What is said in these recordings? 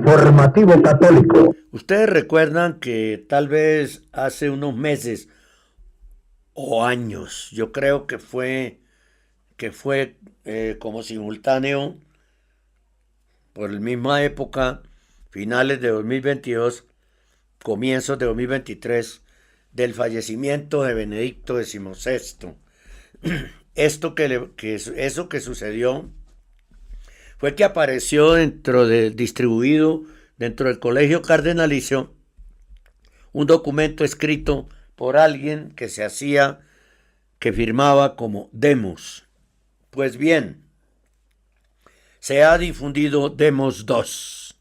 Informativo Católico. Ustedes recuerdan que tal vez hace unos meses o años, yo creo que fue como simultáneo por la misma época, finales de 2022, comienzos de 2023, del fallecimiento de Benedicto XVI. Eso que sucedió fue que apareció distribuido dentro del Colegio Cardenalicio, un documento escrito por alguien que firmaba como Demos. Pues bien, se ha difundido Demos 2,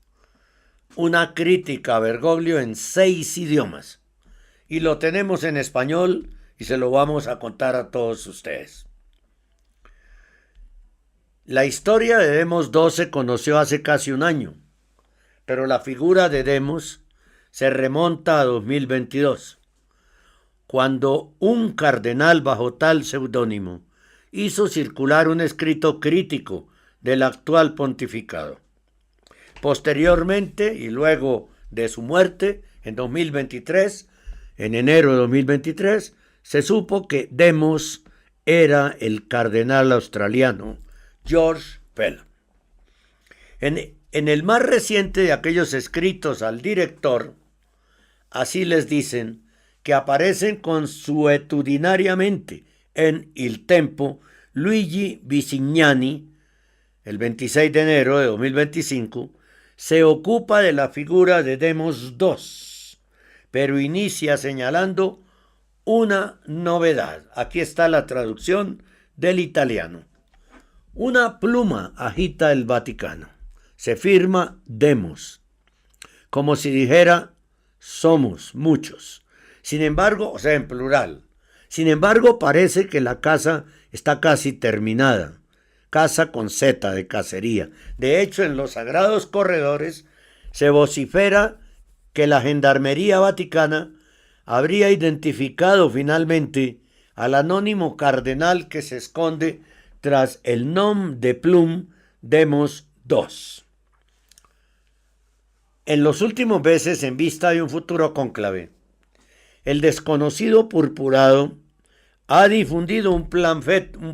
una crítica a Bergoglio en 6 idiomas, y lo tenemos en español y se lo vamos a contar a todos ustedes. La historia de Demos 2 se conoció hace casi un año, pero la figura de Demos se remonta a 2022, cuando un cardenal bajo tal seudónimo hizo circular un escrito crítico del actual pontificado. Posteriormente, y luego de su muerte, en 2023, en enero de 2023, se supo que Demos era el cardenal australiano George Pell. En el más reciente de aquellos escritos al director, así les dicen, que aparecen consuetudinariamente en Il Tempo, Luigi Bisignani, el 26 de enero de 2025, se ocupa de la figura de Demos II, pero inicia señalando una novedad. Aquí está la traducción del italiano. Una pluma agita el Vaticano. Se firma Demos, como si dijera somos muchos. Sin embargo, o sea, en plural. Sin embargo, parece que la casa está casi terminada. Casa con Z de cacería. De hecho, en los sagrados corredores se vocifera que la Gendarmería Vaticana habría identificado finalmente al anónimo cardenal que se esconde tras el nom de plume Demos II. En los últimos meses, en vista de un futuro cónclave, el desconocido purpurado ha difundido un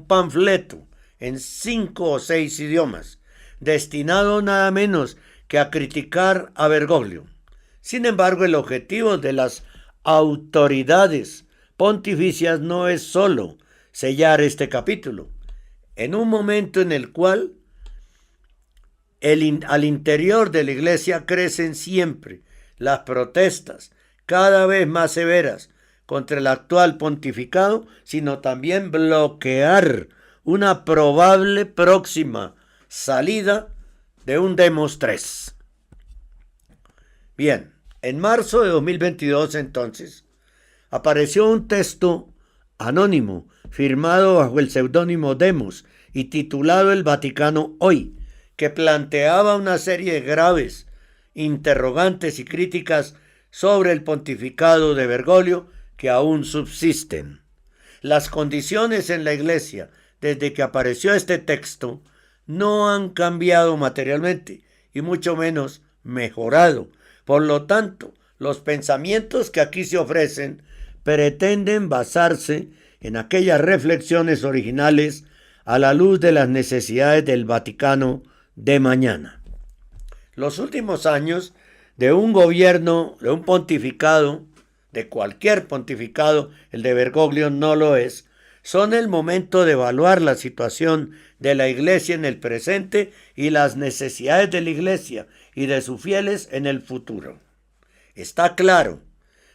panfleto en 5 o 6 idiomas, destinado nada menos que a criticar a Bergoglio. Sin embargo, el objetivo de las autoridades pontificias no es solo sellar este capítulo, en un momento en el cual al interior de la Iglesia crecen siempre las protestas cada vez más severas contra el actual pontificado, sino también bloquear una probable próxima salida de un Demos 3. Bien, en marzo de 2022 entonces apareció un texto anónimo firmado bajo el seudónimo Demos y titulado El Vaticano Hoy, que planteaba una serie de graves interrogantes y críticas sobre el pontificado de Bergoglio que aún subsisten. Las condiciones en la Iglesia desde que apareció este texto no han cambiado materialmente y mucho menos mejorado. Por lo tanto, los pensamientos que aquí se ofrecen pretenden basarse en aquellas reflexiones originales a la luz de las necesidades del Vaticano de mañana. Los últimos años de un gobierno, de un pontificado, de cualquier pontificado, el de Bergoglio no lo es, son el momento de evaluar la situación de la Iglesia en el presente y las necesidades de la Iglesia y de sus fieles en el futuro. Está claro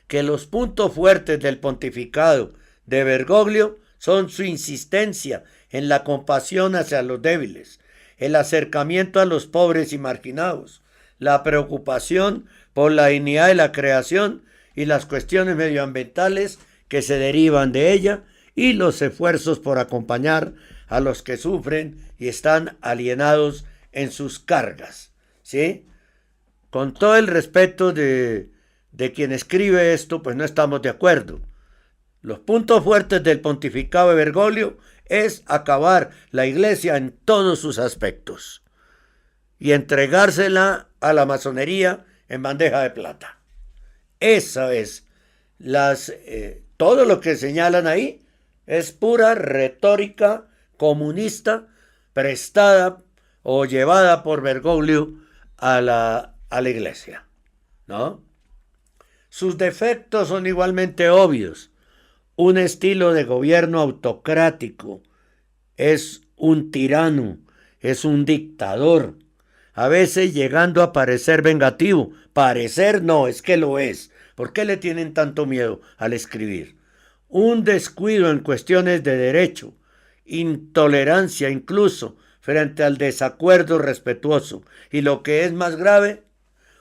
que los puntos fuertes del pontificado de Bergoglio son su insistencia en la compasión hacia los débiles, el acercamiento a los pobres y marginados, la preocupación por la dignidad de la creación y las cuestiones medioambientales que se derivan de ella, y los esfuerzos por acompañar a los que sufren y están alienados en sus cargas. ¿Sí? Con todo el respeto de quien escribe esto, pues no estamos de acuerdo. Los puntos fuertes del pontificado de Bergoglio es acabar la Iglesia en todos sus aspectos. y entregársela a la masonería en bandeja de plata. Esa es todo lo que señalan ahí es pura retórica comunista prestada o llevada por Bergoglio a la iglesia, ¿no? Sus defectos son igualmente obvios. Un estilo de gobierno autocrático, es un tirano, es un dictador, a veces llegando a parecer vengativo. Parecer no, es que lo es. ¿Por qué le tienen tanto miedo al escribir? Un descuido en cuestiones de derecho, intolerancia incluso frente al desacuerdo respetuoso y lo que es más grave,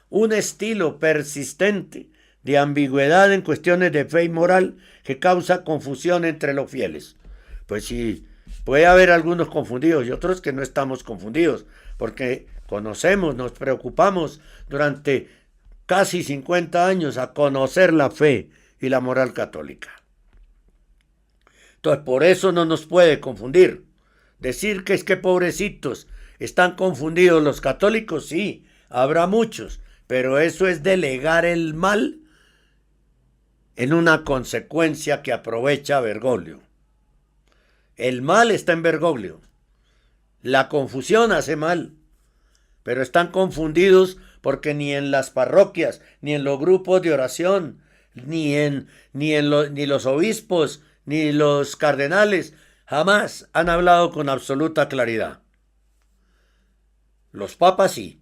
un estilo persistente de ambigüedad en cuestiones de fe y moral que causa confusión entre los fieles. Pues sí, puede haber algunos confundidos y otros que no estamos confundidos, porque conocemos, nos preocupamos durante casi 50 años a conocer la fe y la moral católica. Entonces, por eso no nos puede confundir. Decir que es que pobrecitos, están confundidos los católicos, sí, habrá muchos, pero eso es delegar el mal en una consecuencia que aprovecha Bergoglio. El mal está en Bergoglio. La confusión hace mal, pero están confundidos porque ni en las parroquias, ni en los grupos de oración, ni los obispos, ni los cardenales jamás han hablado con absoluta claridad. Los papas sí,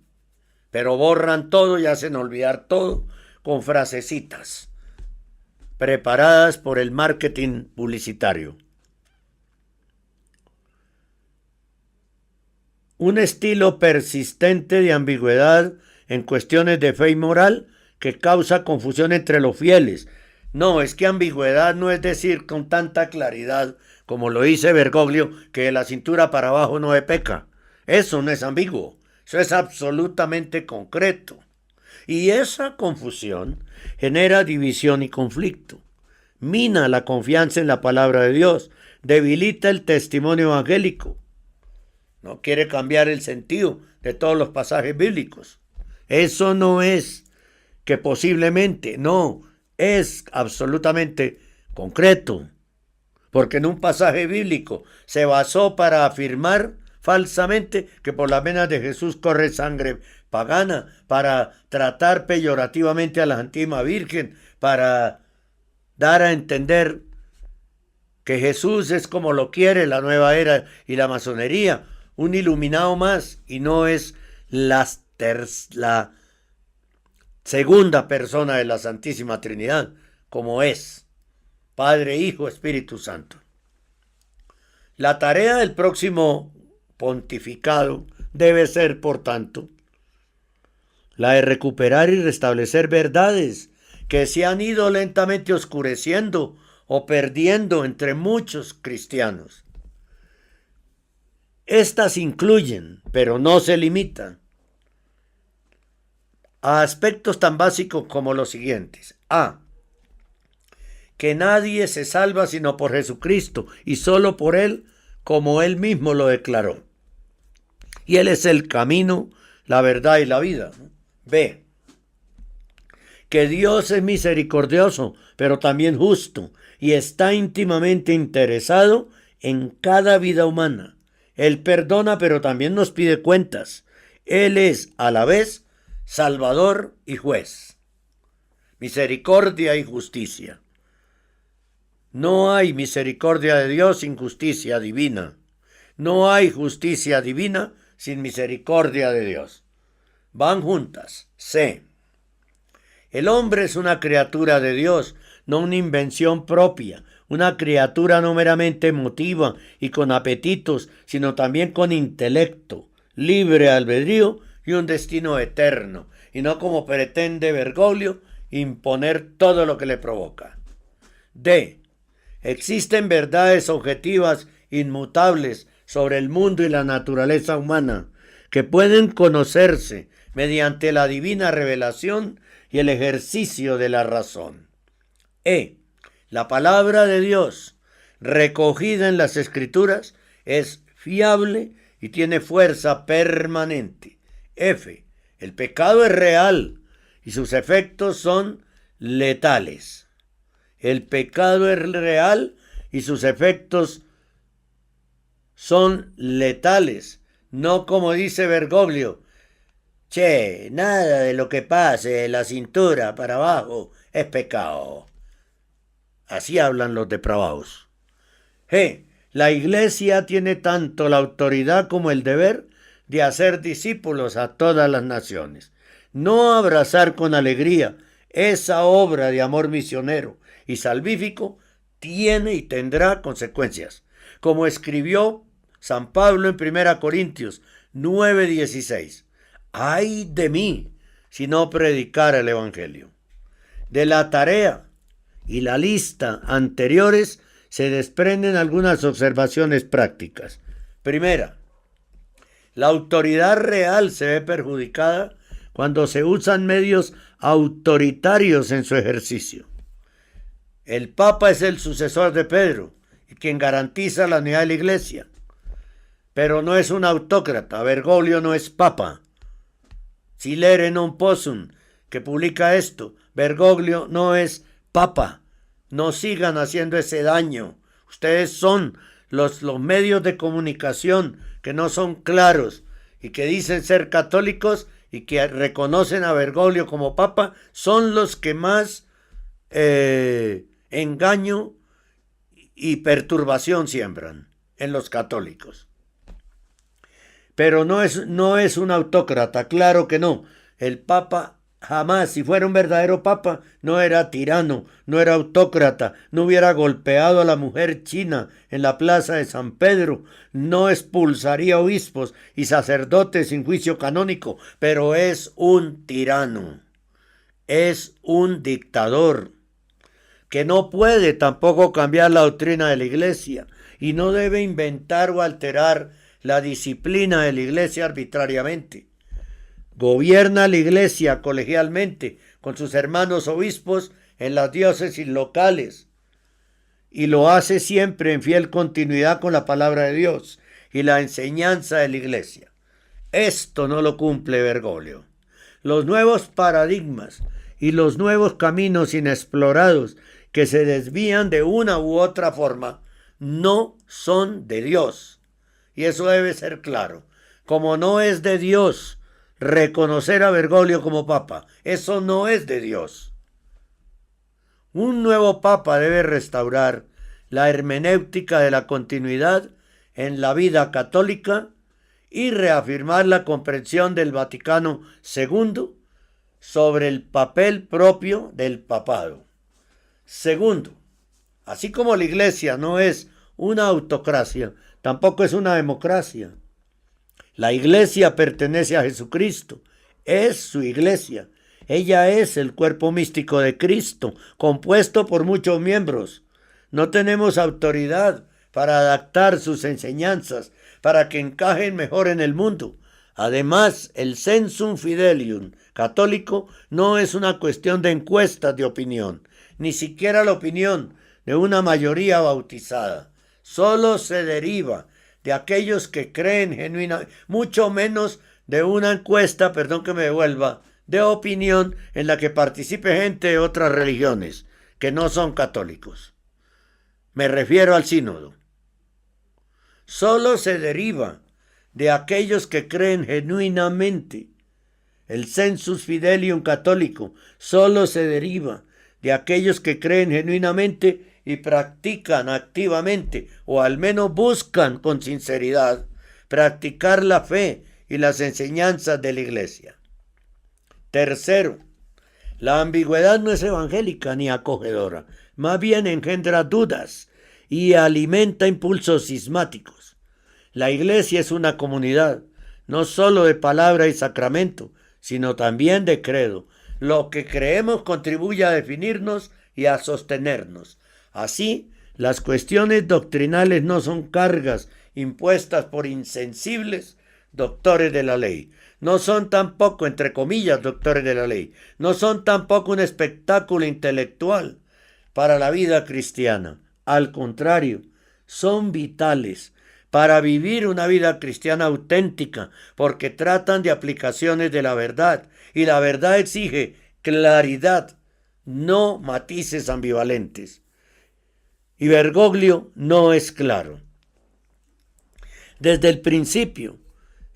pero borran todo y hacen olvidar todo con frasecitas preparadas por el marketing publicitario. Un estilo persistente de ambigüedad en cuestiones de fe y moral que causa confusión entre los fieles. No, es que ambigüedad no es decir con tanta claridad como lo dice Bergoglio, que de la cintura para abajo no se peca. Eso no es ambiguo, eso es absolutamente concreto. Y esa confusión genera división y conflicto, mina la confianza en la palabra de Dios, debilita el testimonio evangélico, no quiere cambiar el sentido de todos los pasajes bíblicos. Eso no es que posiblemente, no, es absolutamente concreto, porque en un pasaje bíblico se basó para afirmar falsamente que por las venas de Jesús corre sangre pagana, para tratar peyorativamente a la Santísima Virgen, para dar a entender que Jesús es como lo quiere la nueva era y la masonería, un iluminado más, y no es la segunda persona de la Santísima Trinidad, como es Padre, Hijo, Espíritu Santo. La tarea del próximo pontificado debe ser, por tanto, la de recuperar y restablecer verdades que se han ido lentamente oscureciendo o perdiendo entre muchos cristianos. Estas incluyen, pero no se limitan, a aspectos tan básicos como los siguientes. A. Que nadie se salva sino por Jesucristo y solo por Él, como Él mismo lo declaró. Y Él es el camino, la verdad y la vida. B. Que Dios es misericordioso, pero también justo, y está íntimamente interesado en cada vida humana. Él perdona, pero también nos pide cuentas. Él es, a la vez, Salvador y juez. Misericordia y justicia. No hay misericordia de Dios sin justicia divina. No hay justicia divina sin misericordia de Dios. Van juntas. C. El hombre es una criatura de Dios, no una invención propia, una criatura no meramente emotiva y con apetitos, sino también con intelecto, libre albedrío y un destino eterno, y no como pretende Bergoglio, imponer todo lo que le provoca. D. Existen verdades objetivas inmutables sobre el mundo y la naturaleza humana, que pueden conocerse mediante la divina revelación y el ejercicio de la razón. E. La palabra de Dios, recogida en las Escrituras, es fiable y tiene fuerza permanente. F. El pecado es real y sus efectos son letales. El pecado es real y sus efectos son letales. No como dice Bergoglio. Che, nada de lo que pase de la cintura para abajo es pecado. Así hablan los depravados. G. La Iglesia tiene tanto la autoridad como el deber de hacer discípulos a todas las naciones. No abrazar con alegría esa obra de amor misionero y salvífico tiene y tendrá consecuencias. Como escribió San Pablo en 1 Corintios 9:16. ¡Ay de mí si no predicara el Evangelio! De la tarea y la lista anteriores se desprenden algunas observaciones prácticas. Primera, la autoridad real se ve perjudicada cuando se usan medios autoritarios en su ejercicio. El Papa es el sucesor de Pedro y quien garantiza la unidad de la Iglesia, pero no es un autócrata. Bergoglio no es Papa. Silere non possum, que publica esto. Bergoglio no es Papa. No sigan haciendo ese daño. Ustedes son los medios de comunicación que no son claros y que dicen ser católicos y que reconocen a Bergoglio como Papa, son los que más engaño y perturbación siembran en los católicos. Pero no es un autócrata, claro que no. El Papa jamás, si fuera un verdadero Papa, no era tirano, no era autócrata, no hubiera golpeado a la mujer china en la plaza de San Pedro, no expulsaría obispos y sacerdotes sin juicio canónico, pero es un tirano, es un dictador, que no puede tampoco cambiar la doctrina de la Iglesia y no debe inventar o alterar la disciplina de la Iglesia arbitrariamente. Gobierna la Iglesia colegialmente con sus hermanos obispos en las diócesis locales y lo hace siempre en fiel continuidad con la palabra de Dios y la enseñanza de la Iglesia. Esto no lo cumple Bergoglio. Los nuevos paradigmas y los nuevos caminos inexplorados que se desvían de una u otra forma no son de Dios. Y eso debe ser claro. Como no es de Dios reconocer a Bergoglio como Papa, eso no es de Dios. Un nuevo Papa debe restaurar la hermenéutica de la continuidad en la vida católica y reafirmar la comprensión del Vaticano II sobre el papel propio del papado. Segundo, así como la Iglesia no es una autocracia, tampoco es una democracia. La Iglesia pertenece a Jesucristo, es su Iglesia. Ella es el cuerpo místico de Cristo, compuesto por muchos miembros. No tenemos autoridad para adaptar sus enseñanzas, para que encajen mejor en el mundo. Además, el Sensum Fidelium católico no es una cuestión de encuestas de opinión, ni siquiera la opinión de una mayoría bautizada. Solo se deriva de aquellos que creen genuinamente, mucho menos de una encuesta, perdón que me devuelva, de opinión en la que participe gente de otras religiones que no son católicos. Me refiero al sínodo. Solo se deriva de aquellos que creen genuinamente. El Sensus Fidelium católico solo se deriva de aquellos que creen genuinamente y practican activamente, o al menos buscan con sinceridad, practicar la fe y las enseñanzas de la Iglesia. Tercero, la ambigüedad no es evangélica ni acogedora, más bien engendra dudas y alimenta impulsos cismáticos. La Iglesia es una comunidad, no solo de palabra y sacramento, sino también de credo. Lo que creemos contribuye a definirnos y a sostenernos. Así, las cuestiones doctrinales no son cargas impuestas por insensibles doctores de la ley. No son tampoco, entre comillas, doctores de la ley. No son tampoco un espectáculo intelectual para la vida cristiana. Al contrario, son vitales para vivir una vida cristiana auténtica, porque tratan de aplicaciones de la verdad, y la verdad exige claridad, no matices ambivalentes. Y Bergoglio no es claro. Desde el principio,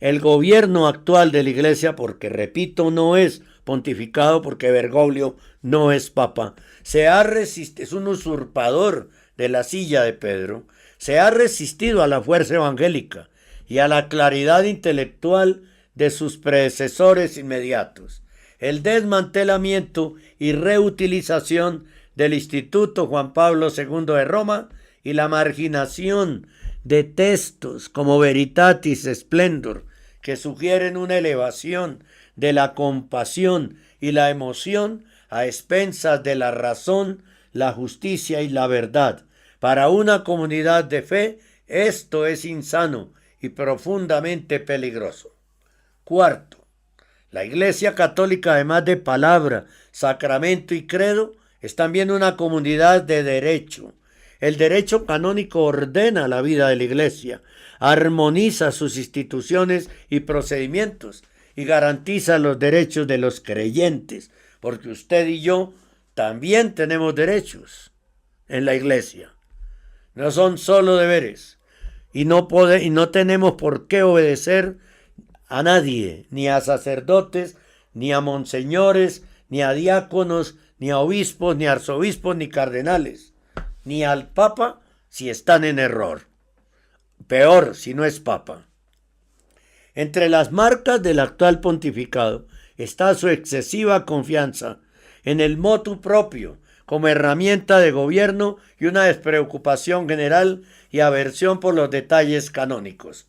el gobierno actual de la Iglesia, porque repito, no es pontificado porque Bergoglio no es papa, es un usurpador de la silla de Pedro, se ha resistido a la fuerza evangélica y a la claridad intelectual de sus predecesores inmediatos. El desmantelamiento y reutilización del Instituto Juan Pablo II de Roma y la marginación de textos como Veritatis Splendor, que sugieren una elevación de la compasión y la emoción a expensas de la razón, la justicia y la verdad. Para una comunidad de fe, esto es insano y profundamente peligroso. Cuarto, la Iglesia Católica, además de palabra, sacramento y credo, es también una comunidad de derecho. El derecho canónico ordena la vida de la Iglesia, armoniza sus instituciones y procedimientos y garantiza los derechos de los creyentes, porque usted y yo también tenemos derechos en la Iglesia. No son solo deberes y no tenemos por qué obedecer a nadie, ni a sacerdotes, ni a monseñores, ni a diáconos, ni a obispos, ni a arzobispos, ni cardenales, ni al papa si están en error. Peor si no es papa. Entre las marcas del actual pontificado está su excesiva confianza en el motu propio como herramienta de gobierno y una despreocupación general y aversión por los detalles canónicos.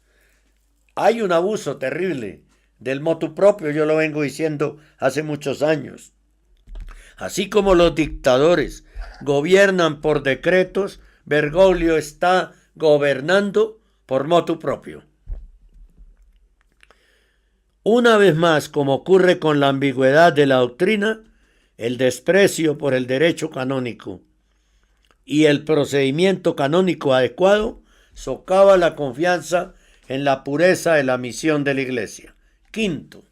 Hay un abuso terrible del motu propio, yo lo vengo diciendo hace muchos años. Así como los dictadores gobiernan por decretos, Bergoglio está gobernando por motu propio. Una vez más, como ocurre con la ambigüedad de la doctrina, el desprecio por el derecho canónico y el procedimiento canónico adecuado socava la confianza en la pureza de la misión de la Iglesia. Quinto,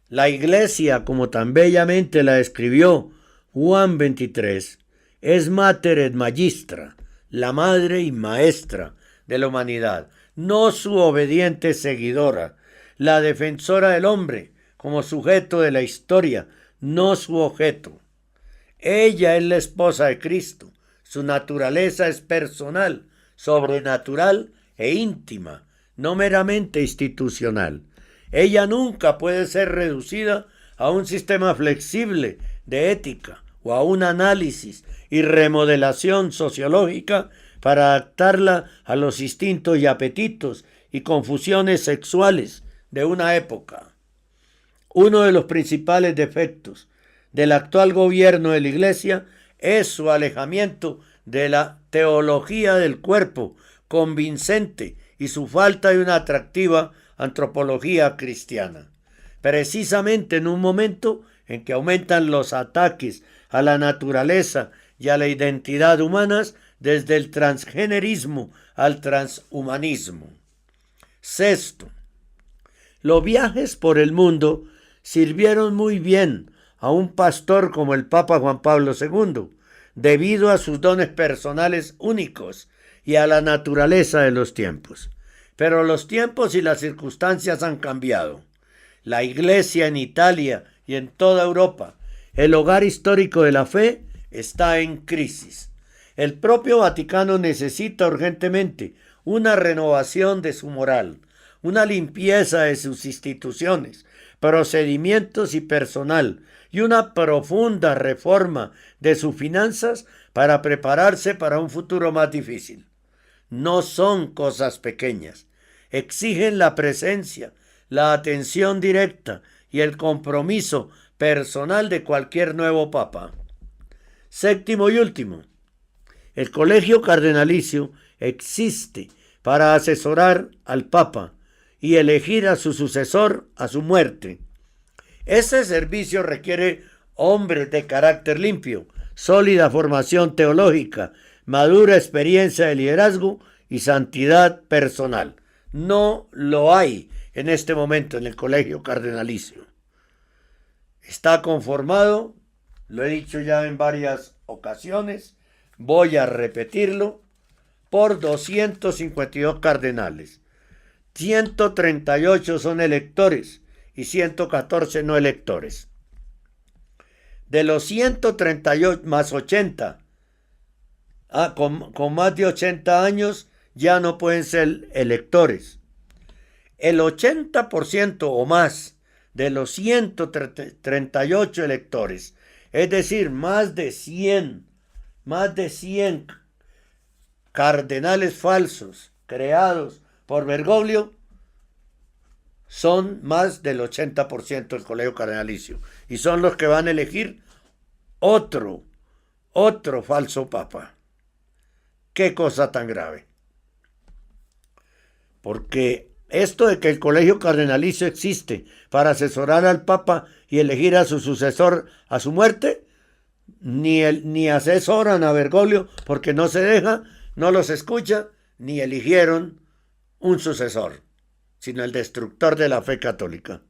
la Iglesia, como tan bellamente la describió Juan 23, es Mater et Magistra, la madre y maestra de la humanidad, no su obediente seguidora, la defensora del hombre como sujeto de la historia, no su objeto. Ella es la esposa de Cristo, su naturaleza es personal, sobrenatural e íntima, no meramente institucional. Ella nunca puede ser reducida a un sistema flexible de ética o a un análisis y remodelación sociológica para adaptarla a los instintos y apetitos y confusiones sexuales de una época. Uno de los principales defectos del actual gobierno de la Iglesia es su alejamiento de la teología del cuerpo convincente y su falta de una atractiva antropología cristiana. Precisamente en un momento en que aumentan los ataques a la naturaleza y a la identidad humanas desde el transgenerismo al transhumanismo. Sexto, los viajes por el mundo sirvieron muy bien a un pastor como el Papa Juan Pablo II, debido a sus dones personales únicos y a la naturaleza de los tiempos. Pero los tiempos y las circunstancias han cambiado. La Iglesia en Italia y en toda Europa, el hogar histórico de la fe, está en crisis. El propio Vaticano necesita urgentemente una renovación de su moral, una limpieza de sus instituciones, procedimientos y personal, y una profunda reforma de sus finanzas para prepararse para un futuro más difícil. No son cosas pequeñas. Exigen la presencia, la atención directa y el compromiso personal de cualquier nuevo papa. Séptimo y último, el colegio cardenalicio existe para asesorar al papa y elegir a su sucesor a su muerte. Ese servicio requiere hombres de carácter limpio, sólida formación teológica, madura experiencia de liderazgo y santidad personal. No lo hay en este momento en el colegio cardenalicio. Está conformado, lo he dicho ya en varias ocasiones, voy a repetirlo, por 252 cardenales. 138 son electores y 114 no electores. De los 138 más 80, con más de 80 años ya no pueden ser electores. El 80% o más de los 138 electores, es decir, más de 100 cardenales falsos creados por Bergoglio, son más del 80% del colegio cardenalicio y son los que van a elegir otro falso papa. Qué cosa tan grave. Porque esto de que el colegio cardenalicio existe para asesorar al papa y elegir a su sucesor a su muerte, ni asesoran a Bergoglio porque no se deja, no los escucha, ni eligieron un sucesor, sino el destructor de la fe católica.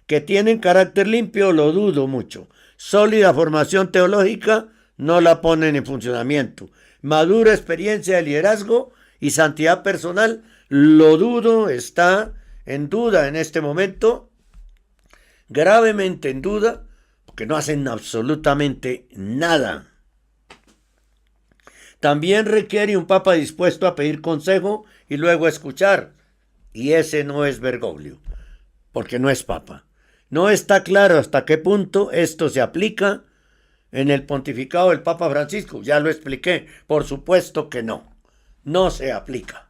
Que tienen carácter limpio, lo dudo mucho. Sólida formación teológica, no la ponen en funcionamiento. Madura experiencia de liderazgo y santidad personal, lo dudo, está en duda en este momento, gravemente en duda, porque no hacen absolutamente nada. También requiere un papa dispuesto a pedir consejo y luego escuchar. Y ese no es Bergoglio, porque no es papa. No está claro hasta qué punto esto se aplica en el pontificado del Papa Francisco. Ya lo expliqué, por supuesto que no se aplica.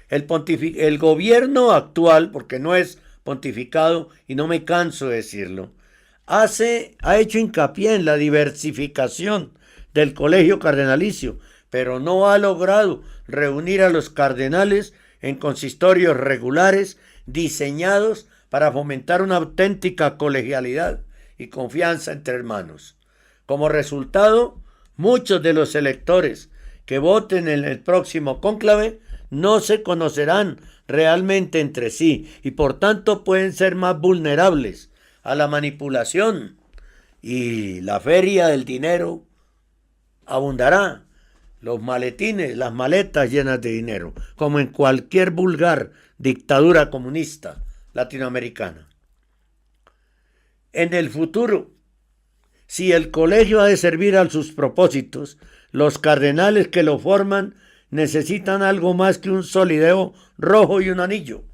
El gobierno actual, porque no es pontificado y no me canso de decirlo, ha hecho hincapié en la diversificación del colegio cardenalicio, pero no ha logrado reunir a los cardenales en consistorios regulares diseñados para fomentar una auténtica colegialidad y confianza entre hermanos. Como resultado, muchos de los electores que voten en el próximo cónclave no se conocerán realmente entre sí y por tanto pueden ser más vulnerables a la manipulación y la feria del dinero abundará. Los maletines, las maletas llenas de dinero, como en cualquier vulgar dictadura comunista latinoamericana. En el futuro, si el colegio ha de servir a sus propósitos, los cardenales que lo forman necesitan algo más que un solideo rojo y un anillo.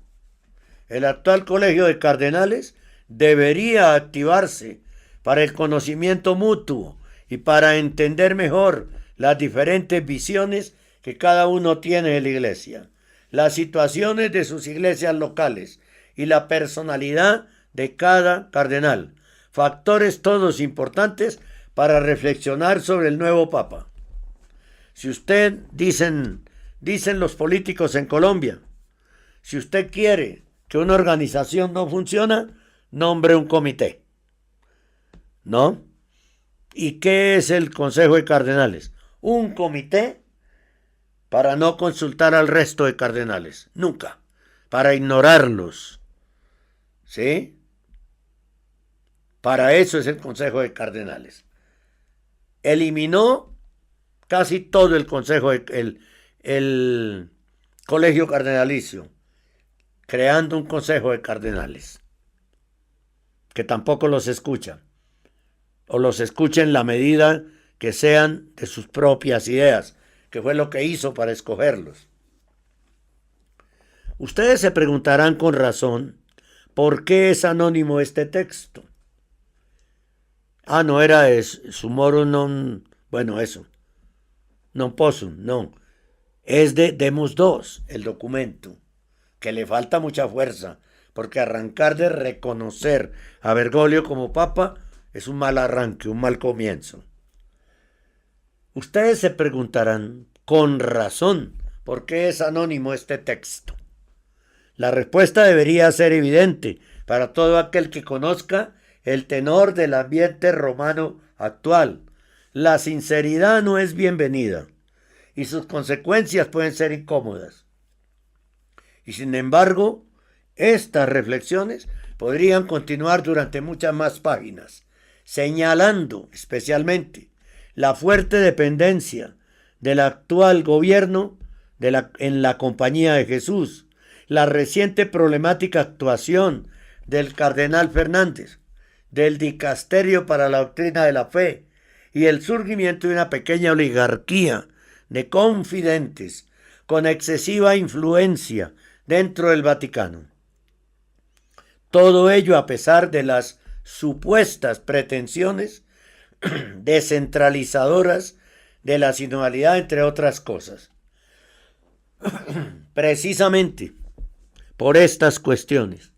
El actual colegio de cardenales debería activarse para el conocimiento mutuo y para entender mejor las diferentes visiones que cada uno tiene de la iglesia, las situaciones de sus iglesias locales y la personalidad de cada cardenal, factores todos importantes para reflexionar sobre el nuevo papa. Si usted, dicen los políticos en Colombia, si usted quiere que una organización no funcione, nombre un comité. ¿No? ¿Y qué es el Consejo de Cardenales? Un comité para no consultar al resto de cardenales, nunca, para ignorarlos. ¿Sí? Para eso es el Consejo de Cardenales. Eliminó casi todo el consejo, el colegio cardenalicio, creando un consejo de cardenales, que tampoco los escucha, o los escucha en la medida que sean de sus propias ideas, que fue lo que hizo para escogerlos. Ustedes se preguntarán con razón, ¿por qué es anónimo este texto? No era sumorum non, bueno, eso, non possum, no. Es de Demos II, el documento, que le falta mucha fuerza, porque arrancar de reconocer a Bergoglio como papa es un mal arranque, un mal comienzo. Ustedes se preguntarán, con razón, ¿por qué es anónimo este texto? La respuesta debería ser evidente para todo aquel que conozca el tenor del ambiente romano actual. La sinceridad no es bienvenida y sus consecuencias pueden ser incómodas. Y sin embargo, estas reflexiones podrían continuar durante muchas más páginas, señalando especialmente la fuerte dependencia del actual gobierno en la Compañía de Jesús, la reciente problemática actuación del cardenal Fernández, del Dicasterio para la Doctrina de la Fe y el surgimiento de una pequeña oligarquía de confidentes con excesiva influencia dentro del Vaticano. Todo ello a pesar de las supuestas pretensiones descentralizadoras de la sinodalidad, entre otras cosas. Precisamente por estas cuestiones,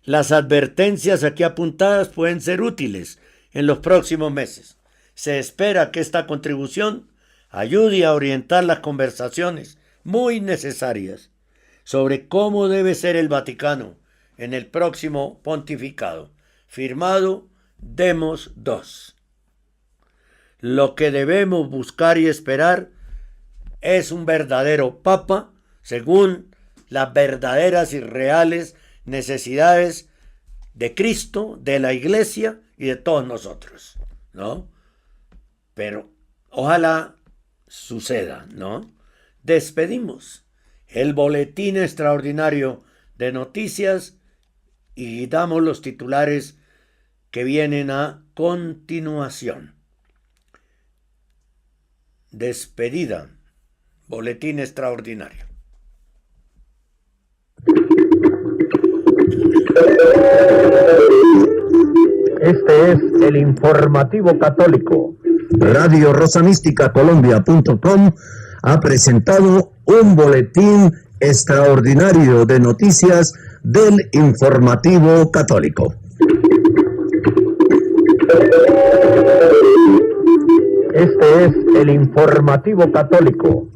las advertencias aquí apuntadas pueden ser útiles en los próximos meses. Se espera que esta contribución ayude a orientar las conversaciones muy necesarias sobre cómo debe ser el Vaticano en el próximo pontificado. Firmado Demos II. Lo que debemos buscar y esperar es un verdadero papa según las verdaderas y reales necesidades de Cristo, de la Iglesia y de todos nosotros, ¿no? Pero ojalá suceda, ¿no? Despedimos el boletín extraordinario de noticias y damos los titulares que vienen a continuación. Despedida, boletín extraordinario. Este es el informativo católico. Radio Rosa Mística Colombia.com ha presentado un boletín extraordinario de noticias del informativo católico. Este es el informativo católico.